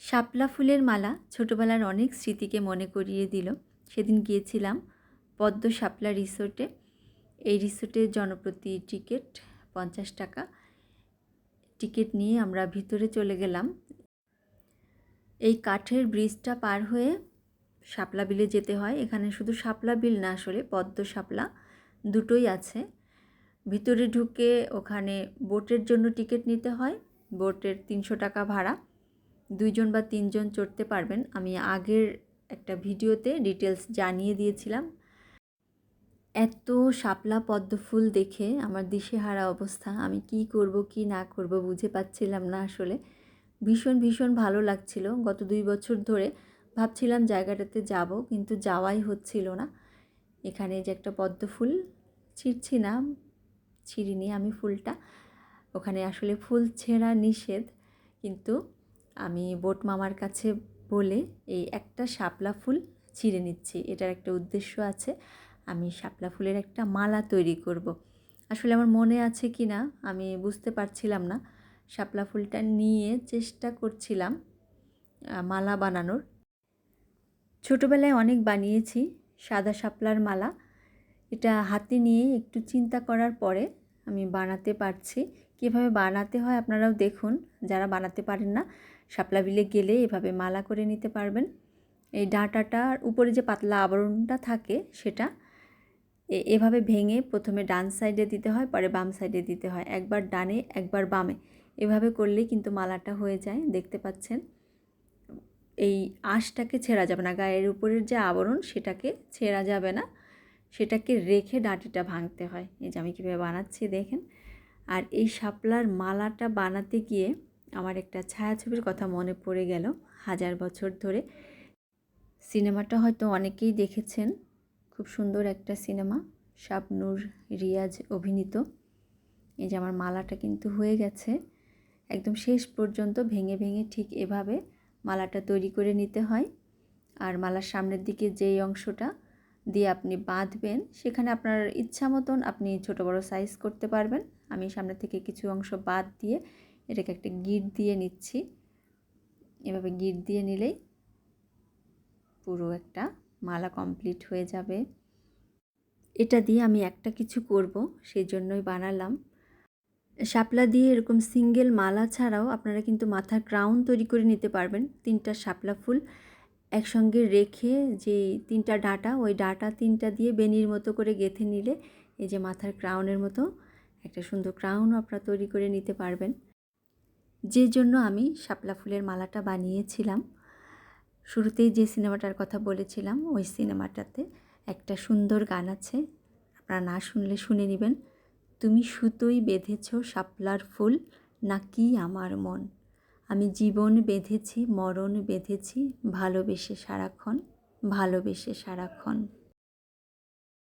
শাপলা ফুলের মালা ছোটোবেলার অনেক স্মৃতিকে মনে করিয়ে দিল। সেদিন গিয়েছিলাম পদ্ম শাপলা রিসোর্টে। এই রিসোর্টের জনপ্রতি টিকিট 50 টাকা। টিকিট নিয়ে আমরা ভিতরে চলে গেলাম। এই কাঠের ব্রিজটা পার হয়ে শাপলা বিলে যেতে হয়। এখানে শুধু শাপলা বিল না, আসলে পদ্ম শাপলা দুটোই আছে। ভিতরে ঢুকে ওখানে বোটের জন্য টিকিট নিতে হয়। বোটের 300 টাকা ভাড়া। 2 জন বা 3 জন চড়তে পারবেন। আমি আগের একটা ভিডিওতে ডিটেলস জানিয়ে দিয়েছিলাম। এত শাপলা পদ্ম ফুল দেখে আমার দিশেহারা অবস্থা। আমি কি করব কি না করব বুঝে পাচ্ছিলাম না আসলে। ভীষণ ভালো লাগছিল। গত 2 বছর ধরে ভাবছিলাম জায়গাটাতে যাব, কিন্তু যাওয়াই হচ্ছিল না। এখানে যে একটা পদ্ম ফুল ছিঁড়ছি না, ছিঁড়িনি আমি ফুলটা। ওখানে আসলে ফুল ছেঁড়া নিষেধ, কিন্তু আমি বোট মামার কাছে বলে এই একটা শাপলা ফুল ছিঁড়ে নিচ্ছি। এটার একটা উদ্দেশ্য আছে। আমি শাপলা ফুলের একটা মালা তৈরি করব। আসলে আমার মনে আছে কি না আমি বুঝতে পারছিলাম না। শাপলা ফুলটা নিয়ে চেষ্টা করছিলাম মালা বানানোর। ছোটোবেলায় অনেক বানিয়েছি সাদা শাপলার মালা। এটা হাতে নিয়ে একটু চিন্তা করার পরে আমি বানাতে পারছি। কীভাবে বানাতে হয় আপনারাও দেখুন। যারা বানাতে পারেন না, শাপলা বিলে গেলে এভাবে মালা করে নিতে পারবেন। এই ডাঁটাটার উপরে যে পাতলা আবরণটা থাকে সেটা এভাবে ভেঙে প্রথমে ডান সাইডে দিতে হয়, পরে বাম সাইডে দিতে হয়। একবার ডানে একবার বামে, এভাবে করলেই কিন্তু মালাটা হয়ে যায়। দেখতে পাচ্ছেন এই আঁশটাকে ছেঁড়া যাবে না, গায়ের উপরের যে আবরণ সেটাকে ছেঁড়া যাবে না, সেটাকে রেখে ডাঁটিটা ভাঙতে হয়। এই যে আমি কীভাবে বানাচ্ছি দেখেন। আর এই শাপলার মালাটা বানাতে গিয়ে আমার একটা ছায়াছবির কথা মনে পড়ে গেল। 1000 বছর ধরে। সিনেমাটা হয়তো অনেকেই দেখেছেন। খুব সুন্দর একটা সিনেমা, শাবনূর রিয়াজ অভিনীত। এই যে আমার মালাটা কিন্তু হয়ে গেছে। একদম শেষ পর্যন্ত ভেঙে ঠিক এভাবে মালাটা তৈরি করে নিতে হয়। আর মালার সামনের দিকে যেই অংশটা দিয়ে আপনি বাঁধবেন, সেখানে আপনার ইচ্ছা মতন আপনি ছোটো বড়ো সাইজ করতে পারবেন। আমি সামনে থেকে কিছু অংশ বাদ দিয়ে এটাকে একটা গিঁট দিয়ে নিচ্ছি। এভাবে গিঁট দিয়ে নিলেই পুরো একটা মালা কমপ্লিট হয়ে যাবে। এটা দিয়ে আমি একটা কিছু করব, সেই জন্যই বানালাম। শাপলা দিয়ে এরকম সিঙ্গেল মালা ছাড়াও আপনারা কিন্তু মাথার ক্রাউন তৈরি করে নিতে পারবেন। 3টা শাপলা ফুল একসঙ্গে রেখে যে 3টা ডাঁটা, ওই ডাঁটা 3টা দিয়ে বেনির মতো করে গেঁথে নিলে এই যে মাথার ক্রাউনের মতো একটা সুন্দর ক্রাউনও আপনারা তৈরি করে নিতে পারবেন। যে জন্য আমি শাপলা ফুলের মালাটা বানিয়েছিলাম। শুরুতেই যে সিনেমাটার কথা বলেছিলাম, ওই সিনেমাটাতে একটা সুন্দর গান আছে, আপনারা না শুনলে শুনে নেবেন। তুমি সুতোই বেঁধেছ শাপলার ফুল, নাকি আমার মন, আমি জীবন বেঁধেছি মরণ বেঁধেছি, ভালোবেসে সারাক্ষণ, ভালোবেসে সারাক্ষণ।